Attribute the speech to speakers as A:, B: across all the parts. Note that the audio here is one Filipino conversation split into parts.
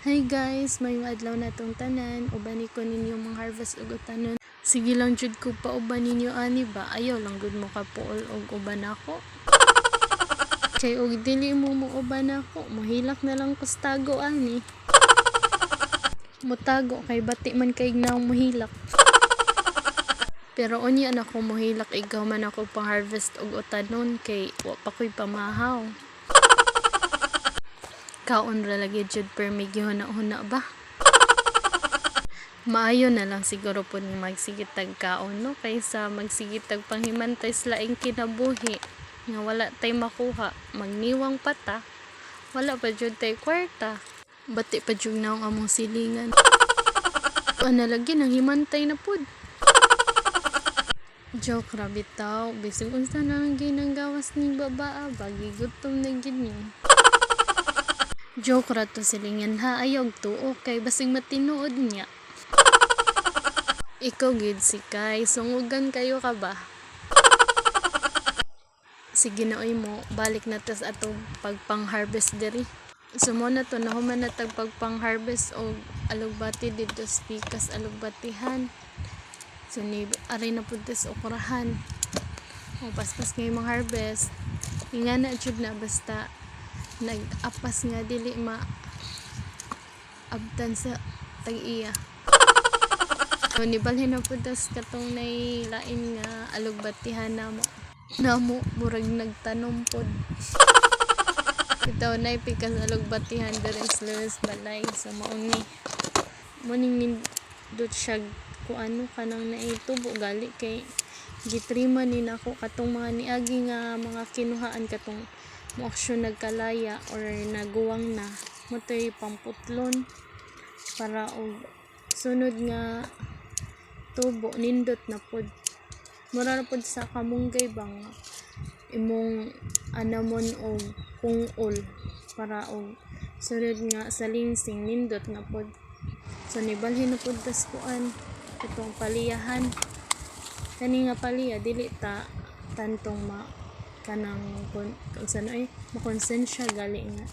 A: Hi guys, mayong adlaw na tong tanan, uban ko ninyo mga harvest ug utanon. Sige lang jud ko pa uban ninyo ani ba, ayaw lang gud mo kapuol og uban ako. Kay og dili mo uban ako, mohilak na lang kustago ani. Mutago kay bati man kay ignaw mohilak. Pero unya na ko mohilak ikaw man ako pang harvest og utanon kay wa pa koy pamahaw. Kaon ra lagi jud per may gihuna-huna ba. Maayo na lang siguro po ni magsigitag kaon no kaysa magsigitag panghimantay sa laing kinabuhi nga wala tay makuha, magniwang pata, wala pa jud tay kwarta, bati pa jud naong among silingan. Ana lagi nang himantay na pud. Joke ra bitaw, bisig unsa nang ginanggawas ning babaa, bagi gutom na gid ni. Joke ra to silingan ha, ayog tuo kay basig matinuod niya. Ikaw gid si Kai, sungugan kayo ka ba? Sige na oy mo, balik na tas atong pagpang-harvest diri. Sumo na to, nahuman na tag pagpang-harvest o alugbati dito sa pikas alugbatihan. So ni aray na pud tas okrahan. O paspas ngay mga harvest. Inga na jud na basta nag-apas nga dili ma abtan sa tag-iya. So nibalhin na pud tas katong nay lain nga alugbatihan namo murag nagtanom pod. Ito na pikas alugbatihan diri sa Luis Balay sa mauni. Muning nindot siya kung ano kanang naitubo gali kay gitrima ni nako katong mga niagi nga mga kinuhaan katong mo aksyon nagkalaya or naguwang na motoy pamputlon para og sunod nga tubo nindot na pod. Mura na pod sa kamunggay bang imong anamon og pungol para og sunod nga sa lingsing nindot na pod. So nibalhin na pod tas kuan itong paliyahan. Kani nga paliya dili ta tantong kanang kung sano ay makonsensya gali nga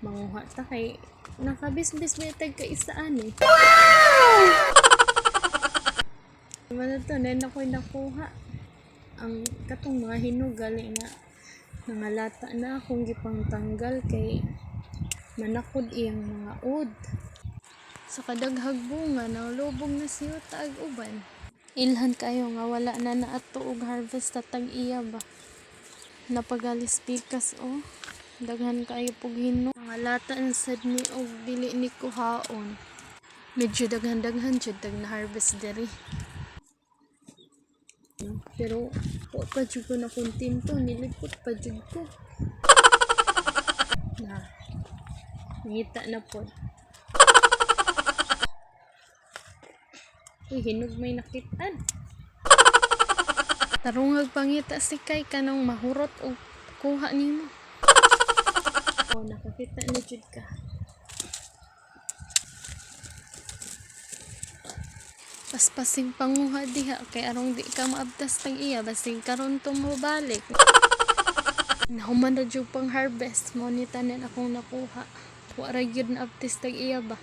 A: manguha ta kay nakabisbis betag ka isaan eh. Ano to, na ako'y nakuha ang katong mga hinog gali nga nangalata na akong gipang tanggal kay manakod iyang mga ud. Sa kadaghag bunga nalubog na siyo taag uban. Ilhan kayo nga wala na naato og harvest tatag iya ba. Napagalis pikas o daghan kayo pug hino. Nangalata sad ni og dili ni kuhaon. Medyo daghan jud tag na harvest diri. Pero wa pa jud ko na kontento, nilipot pa jud ko. Na ngita na pod. Uy, hinog may nakitaan. Tarungag pangita si Kai kanang mahurot og kuha nimo. Oh, nakakita na jud ka. Paspasing panguha diha kay arong di ka maabtas tag iya basig karon to mo balik. Nahuman ra jud pang harvest mo ni tanan akong nakuha. Wa ra gyud na abtis tag iya ba.